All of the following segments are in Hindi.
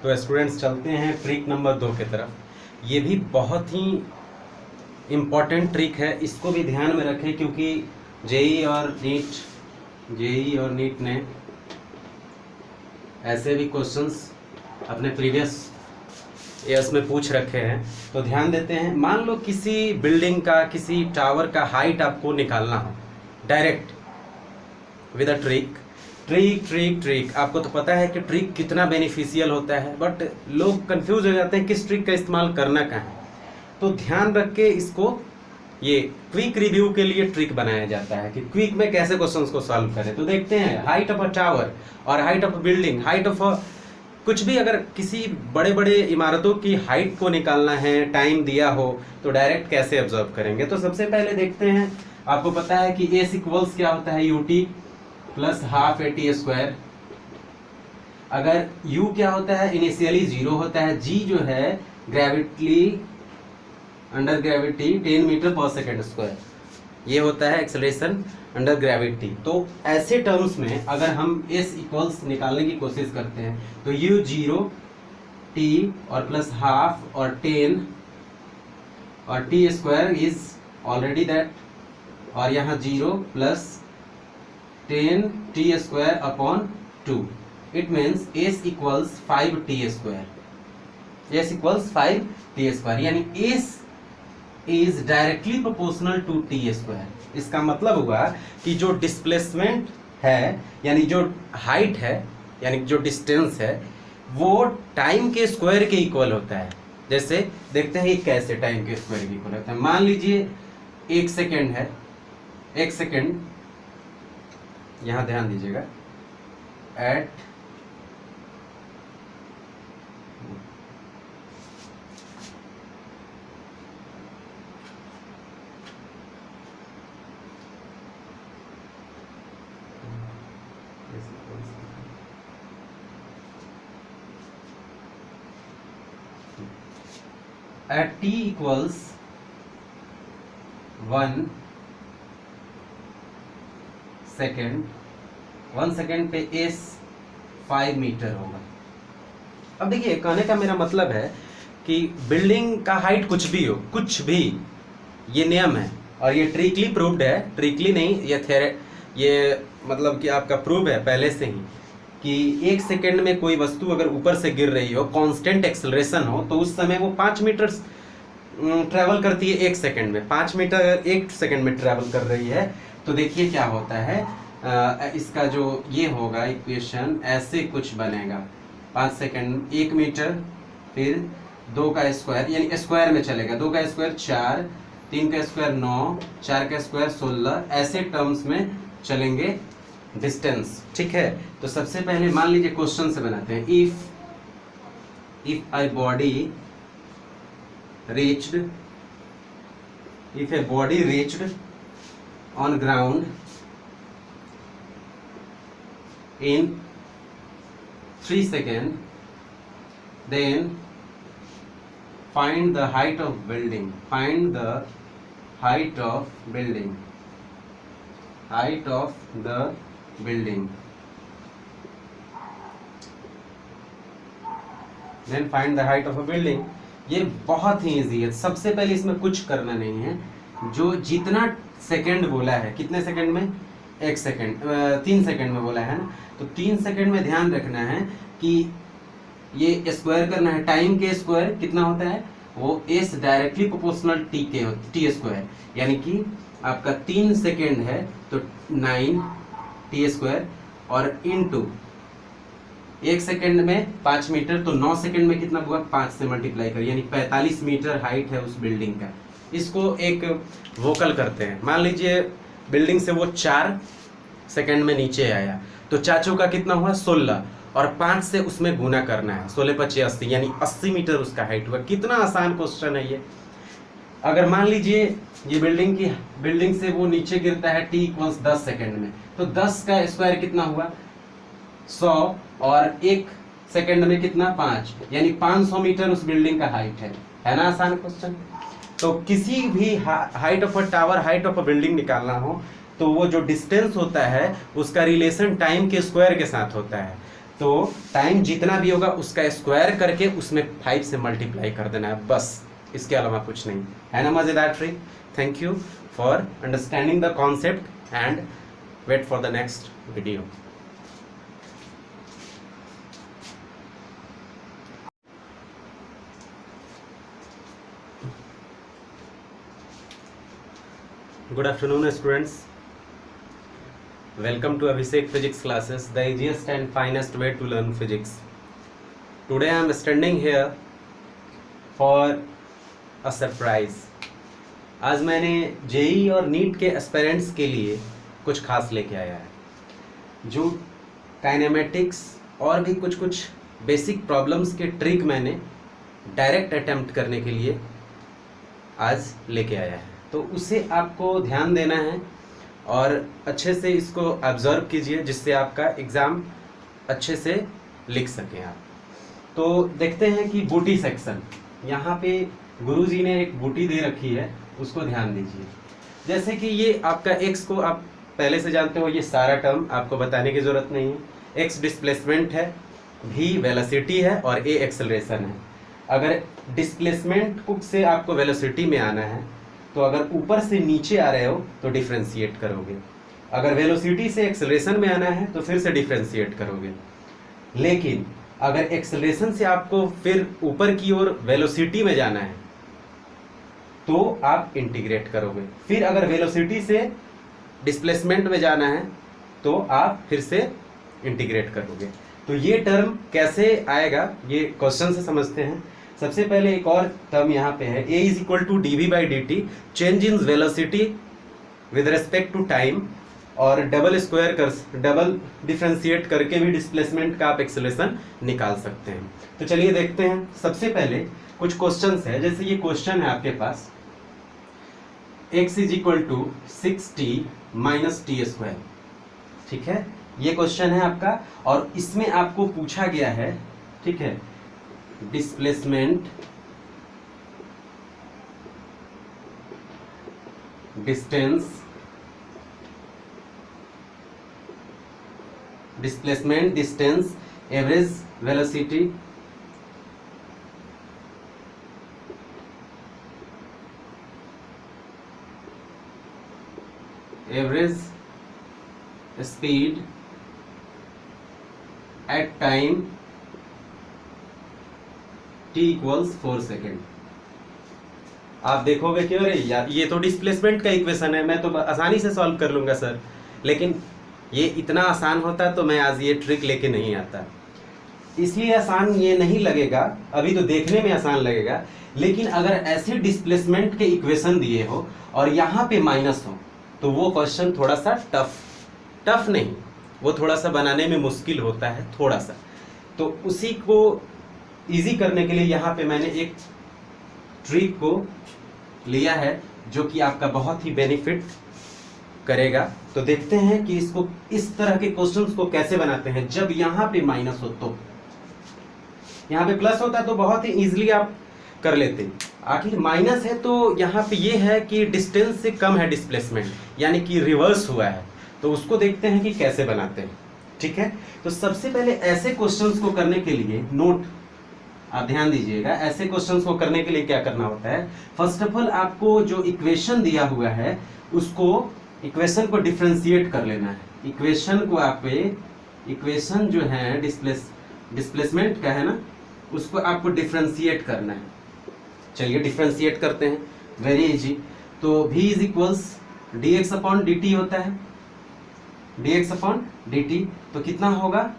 तो स्टूडेंट्स चलते हैं ट्रिक नंबर 2 की तरफ। ये भी बहुत ही इम्पॉर्टेंट ट्रिक है, इसको भी ध्यान में रखें क्योंकि जेई और नीट ने ऐसे भी क्वेश्चंस अपने प्रीवियस ईयर्स में पूछ रखे हैं। तो ध्यान देते हैं, मान लो किसी बिल्डिंग का, किसी टावर का हाइट आपको निकालना हो डायरेक्ट विद अ ट्रिक। आपको तो पता है कि ट्रिक कितना बेनिफिशियल होता है, बट लोग कंफ्यूज हो जाते हैं किस ट्रिक का इस्तेमाल करना कहाँ है। तो ध्यान रख के इसको ये क्विक रिव्यू के लिए ट्रिक बनाया जाता है कि क्विक में कैसे क्वेश्चंस को सॉल्व करें। तो देखते हैं, हाइट ऑफ अ टावर और height of a building, height of a कुछ भी, अगर किसी बड़े बड़े इमारतों की हाइट को निकालना है, टाइम दिया हो, तो डायरेक्ट कैसे ऑब्जर्व करेंगे। तो सबसे पहले देखते हैं, आपको पता है कि एस इक्वल्स क्या होता है, UT plus half A T square. अगर u क्या होता है, इनिशियली 0 होता है, g जो है अंडर ग्रेविटी 10 मीटर पर सेकेंड स्क्वायर, ये होता है एक्सेलरेशन अंडर ग्रेविटी। तो ऐसे टर्म्स में अगर हम s इक्वल्स निकालने की कोशिश करते हैं तो u 0 t और प्लस हाफ और 10 और t square is already that, और यहाँ 0 plus 10 t square upon 2, it means s equals 5t square. s equals 5t square, यानी s is directly proportional to t square. इसका मतलब हुआ कि जो डिस्प्लेसमेंट है, यानी जो हाइट है, यानी जो डिस्टेंस है, वो टाइम के स्क्वायर के इक्वल होता है। जैसे देखते हैं ये कैसे टाइम के स्क्वायर के इक्वल होता है। मान लीजिए 1 सेकेंड है, 1 सेकेंड, यहां ध्यान दीजिएगा, at t equals 1 second, 1 second पे s 5 मीटर होगा। अब देखिए, कहने का मेरा मतलब है कि बिल्डिंग का हाइट कुछ भी हो, कुछ भी, ये नियम है और ये ट्रिकली प्रूव्ड है, ट्रिकली नहीं, ये मतलब कि आपका प्रूव है पहले से ही कि 1 सेकेंड में कोई वस्तु अगर ऊपर से गिर रही हो, कांस्टेंट एक्सेलरेशन हो, तो उस समय वो 5 मीटर ट्रैवल करती है 1 सेकेंड में। 5 मीटर 1 सेकेंड में ट्रैवल कर रही है। तो देखिए क्या होता है, इसका जो ये होगा इक्वेशन ऐसे कुछ बनेगा, 5 सेकेंड 1 मीटर, फिर 2 का स्क्वायर, यानी स्क्वायर में चलेगा, 2 का स्क्वायर 4, 3 का स्क्वायर 9, 4 का स्क्वायर 16, ऐसे टर्म्स में चलेंगे डिस्टेंस। ठीक है, तो सबसे पहले मान लीजिए क्वेश्चन से बनाते हैं। If a body reached on ground in 3 seconds, then find the height of building. Find the height of building. Height of the building. Then find the height of a building. ये बहुत ही इजी है। सबसे पहले इसमें कुछ करना नहीं है, जो जितना सेकंड बोला है, कितने सेकंड में, 1 सेकंड, 3 सेकंड में बोला है ना, तो 3 सेकंड में ध्यान रखना है कि ये स्क्वायर करना है। टाइम के स्क्वायर कितना होता है, वो s directly proportional t square, यानी कि आपका 3 सेकंड है तो 9 t स्क्वायर, और इनटू 1 सेकंड में 5 मीटर, तो 9 सेकंड में कितना हुआ, 5 से मल्टीप्लाई कर, यानी 45 मीटर हाइट है उस बिल्डिंग का। इसको एक वोकल करते हैं। मान लीजिए बिल्डिंग से वो 4 सेकंड में नीचे आया, तो 4 चौका कितना हुआ, 16, और 5 से उसमें गुना करना है, 16 × 6 80, यानी 80 मीटर उसका हाइट हुआ। कितना आसान क्वेश्चन है ये। अगर मान लीजिए ये बिल्डिंग से वो नीचे गिरता है t इक्वल्स 10 सेकंड में, तो 10 का स्क्वायर कितना हुआ, 100, और 1 सेकंड में कितना, 5, यानी 500 मीटर उस बिल्डिंग का हाइट है ना। आसान क्वेश्चन। तो किसी भी height of a tower, height of a building निकालना हो, तो वो जो डिस्टेंस होता है उसका रिलेशन टाइम के स्क्वायर के साथ होता है। तो टाइम जितना भी होगा उसका स्क्वायर करके उसमें 5 से मल्टीप्लाई कर देना है, बस इसके अलावा कुछ नहीं है ना। मजेदार trick. Thank you for understanding the concept and wait for the next video. Good afternoon students, welcome to Abhishek physics classes, the easiest and finest way to learn physics. Today I am standing here for a surprise. आज मैंने जेई और नीट के एस्पिरेंट्स के लिए कुछ खास लेके आया है, जो काइनेमेटिक्स और भी कुछ बेसिक प्रॉब्लम्स के ट्रिक मैंने डायरेक्ट अटेम्प्ट करने के लिए आज लेके आया है। तो उसे आपको ध्यान देना है और अच्छे से इसको ऑब्जर्व कीजिए, जिससे आपका एग्ज़ाम अच्छे से लिख सकें आप। तो देखते हैं कि बूटी सेक्शन, यहाँ पे गुरुजी ने एक बूटी दे रखी है, उसको ध्यान दीजिए। जैसे कि ये आपका x को आप पहले से जानते हो, ये सारा टर्म आपको बताने की ज़रूरत नहीं है। x डिस्प्लेसमेंट है, v वेलोसिटी है और a एक्सेलरेशन है। अगर डिस्प्लेसमेंट से आपको वेलोसिटी में आना है तो अगर ऊपर से नीचे आ रहे हो तो डिफ्रेंशिएट करोगे, अगर वेलोसिटी से एक्सेलरेशन में आना है तो फिर से डिफ्रेंशिएट करोगे। लेकिन अगर एक्सेलरेशन से आपको फिर ऊपर की ओर वेलोसिटी में जाना है तो आप इंटीग्रेट करोगे। फिर अगर वेलोसिटी से डिस्प्लेसमेंट में जाना है तो आप फिर से इंटीग्रेट करोगे। तो ये टर्म कैसे आएगा ये क्वेश्चन से समझते हैं। सबसे पहले एक और टर्म यहाँ पे है, a is equal to dv/dt, change in velocity with respect to time, और डबल डिफ्रेंशिएट करके भी डिस्प्लेसमेंट का आप एक्सेलरेशन निकाल सकते हैं। तो चलिए देखते हैं। सबसे पहले कुछ क्वेश्चंस है, जैसे ये क्वेश्चन है आपके पास, x is equal to 6t minus T square, ठीक है, ये क्वेश्चन है आपका। और इसमें आपको पूछा गया है, ठीक है, displacement distance, displacement distance, average velocity, average speed at time t equals 4 second. आप देखोगे कि अरे यार ये तो डिस्प्लेसमेंट का इक्वेशन है, मैं तो आसानी से सॉल्व कर लूंगा सर, लेकिन ये इतना आसान होता तो मैं आज ये ट्रिक लेके नहीं आता। इसलिए आसान ये नहीं लगेगा, अभी तो देखने में आसान लगेगा, लेकिन अगर ऐसे डिस्प्लेसमेंट के इक्वेशन दिए हो और यहाँ पे माइनस हो तो वो क्वेश्चन थोड़ा सा टफ नहीं, वो थोड़ा सा बनाने में मुश्किल होता है थोड़ा सा। तो उसी को इजी करने के लिए यहाँ पे मैंने एक ट्रिक को लिया है जो कि आपका बहुत ही बेनिफिट करेगा। तो देखते हैं कि इसको इस तरह के क्वेश्चंस को कैसे बनाते हैं। जब यहाँ पे माइनस हो तो यहाँ पे प्लस होता है तो बहुत ही इजीली आप कर लेते हैं। आखिर माइनस है तो यहाँ पे ये है कि डिस्टेंस से कम है डिस्प्लेसमेंट, यानी कि रिवर्स हुआ है। तो उसको देखते हैं कि कैसे बनाते हैं, ठीक है। तो सबसे पहले ऐसे क्वेश्चंस को करने के लिए नोट आप ध्यान दीजिएगा, ऐसे क्वेश्चंस को करने के लिए क्या करना होता है। फर्स्ट ऑफ ऑल आपको जो इक्वेशन दिया हुआ है उसको इक्वेशन को डिफरेंशिएट कर लेना है। इक्वेशन को आप इक्वेशन जो है डिस्प्लेसमेंट का है ना, उसको आपको डिफरेंशिएट करना है। चलिए डिफरेंशिएट करते हैं, वेरी इजी। तो v is equals dx upon dt होता है, dx अपॉन dt, तो कितना होगा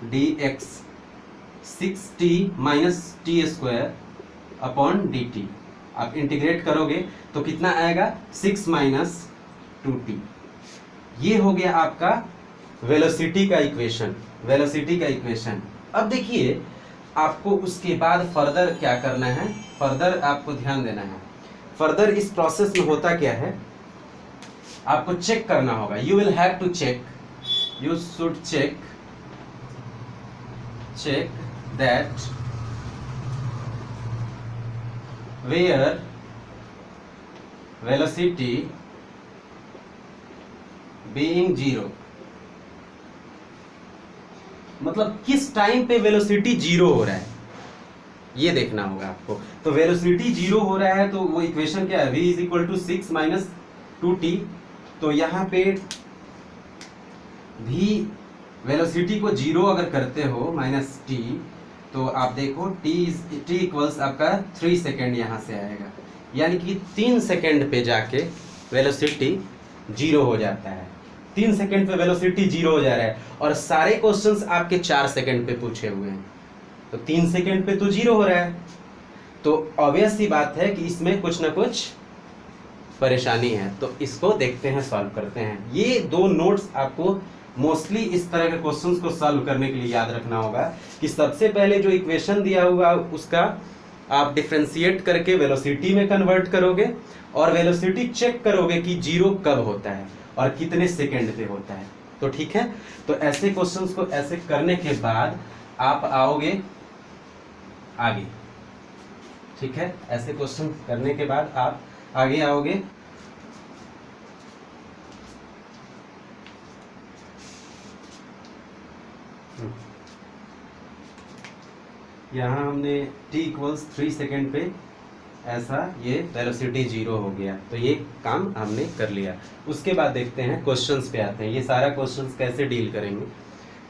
dx 6t minus T square upon dt। आप इंटीग्रेट करोगे तो कितना आएगा 6 माइनस 2t। ये हो गया आपका वेलोसिटी का इक्वेशन, वेलोसिटी का इक्वेशन। अब देखिए आपको उसके बाद फर्दर क्या करना है, फर्दर आपको ध्यान देना है। फर्दर इस प्रोसेस में होता क्या है, आपको चेक करना होगा। You will have to check, you should check that where velocity being 0 मतलब किस टाइम पे वेलोसिटी जीरो हो रहा है ये देखना होगा आपको। तो वेलोसिटी जीरो हो रहा है तो वो इक्वेशन क्या है, v is equal to 6 minus 2t। तो यहाँ पे v वेलोसिटी को जीरो अगर करते हो माइनस t, तो आप देखो t इक्वल्स आपका 3 सेकेंड यहाँ से आएगा, यानी कि 3 सेकेंड पे जाके वेलोसिटी जीरो हो जाता है। 3 सेकेंड पे वेलोसिटी जीरो हो जा रहा है और सारे क्वेश्चंस आपके 4 सेकेंड पे पूछे हुए हैं, तो 3 सेकेंड पे तो जीरो हो रहा है। तो ऑब्वियस सी बात है कि इसमें कुछ ना कुछ परेशानी है, तो इसको देखते हैं, सॉल्व करते हैं। ये 2 नोट्स आपको मोस्टली इस तरह के क्वेश्चंस को सॉल्व करने के लिए याद रखना होगा कि सबसे पहले जो इक्वेशन दिया होगा उसका आप डिफरेंशिएट करके वेलोसिटी में कन्वर्ट करोगे और वेलोसिटी चेक करोगे कि जीरो कब होता है और कितने सेकेंड पे होता है। तो ठीक है, तो ऐसे क्वेश्चंस को ऐसे करने के बाद आप आओगे आगे। ठीक है, ऐसे क्वेश्चन करने के बाद आप आगे आओगे। यहाँ हमने t इक्वल्स 3 सेकेंड पे ऐसा ये वेलोसिटी जीरो हो गया, तो ये काम हमने कर लिया। उसके बाद देखते हैं क्वेश्चंस पे आते हैं, ये सारा क्वेश्चंस कैसे डील करेंगे।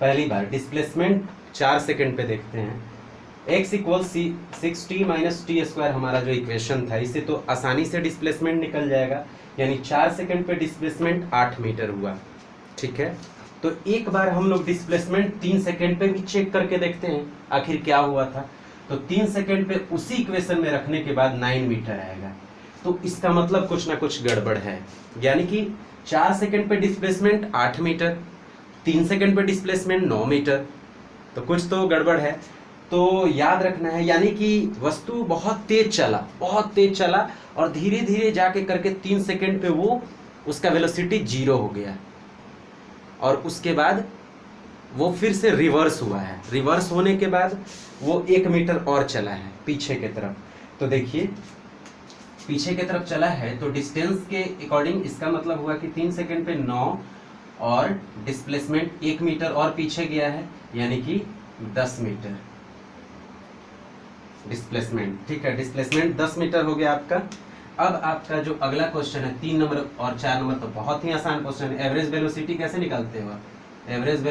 पहली बार डिस्प्लेसमेंट 4 सेकेंड पे देखते हैं। x equals 6t minus T square हमारा जो इक्वेशन था, इससे तो आसानी से डिस्प्लेसमेंट निकल जाएगा, यानी 4 सेकेंड पे डिस्प्लेसमेंट 8 मीटर हुआ। ठीक है, तो एक बार हम लोग डिस्प्लेसमेंट 3 सेकेंड पे भी चेक करके देखते हैं आखिर क्या हुआ था। तो 3 सेकेंड पे उसी इक्वेशन में रखने के बाद 9 मीटर आएगा, तो इसका मतलब कुछ ना कुछ गड़बड़ है। यानी कि 4 सेकेंड पे डिस्प्लेसमेंट 8 मीटर, 3 सेकेंड पे डिस्प्लेसमेंट 9 मीटर, तो कुछ तो गड़बड़ है। तो याद रखना है, यानी कि वस्तु बहुत तेज चला और धीरे धीरे जाके करके 3 सेकेंड पे वो उसका वेलोसिटी जीरो हो गया और उसके बाद वो फिर से रिवर्स हुआ है। रिवर्स होने के बाद वो 1 मीटर और चला है पीछे के तरफ। तो देखिए पीछे की तरफ चला है, तो डिस्टेंस के अकॉर्डिंग इसका मतलब हुआ कि 3 सेकेंड पे 9 और डिस्प्लेसमेंट 1 मीटर और पीछे गया है, यानी कि 10 मीटर डिस्प्लेसमेंट। ठीक है, डिस्प्लेसमेंट 10 मीटर हो गया आपका। अब आपका जो अगला क्वेश्चन है 3 नंबर और 4 नंबर, तो बहुत ही आसान क्वेश्चन है। एवरेज वेलोसिटी कैसे निकालते हो? एवरेज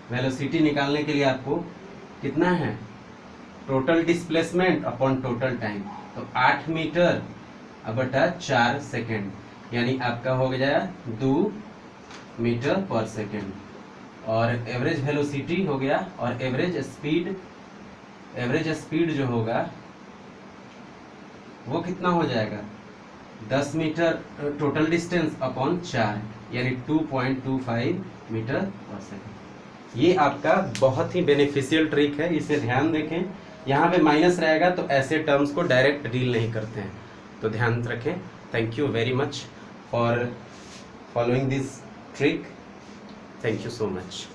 वेलोसिटी निकालने के लिए आपको कितना है, total displacement upon total time, तो 8 मीटर बटा 4 सेकेंड, यानी आपका हो गया 2 मीटर पर सेकेंड। और एवरेज वेलोसिटी हो गया, और एवरेज स्पीड जो होगा वो कितना हो जाएगा, 10 मीटर टोटल डिस्टेंस अपॉन 4, यानी 2.25 मीटर पर सेकेंड। ये आपका बहुत ही बेनिफिशियल ट्रिक है, इसे ध्यान देखें। यहाँ पे माइनस रहेगा तो ऐसे टर्म्स को डायरेक्ट डील नहीं करते हैं, तो ध्यान रखें। Thank you very much for following this trick. Thank you so much.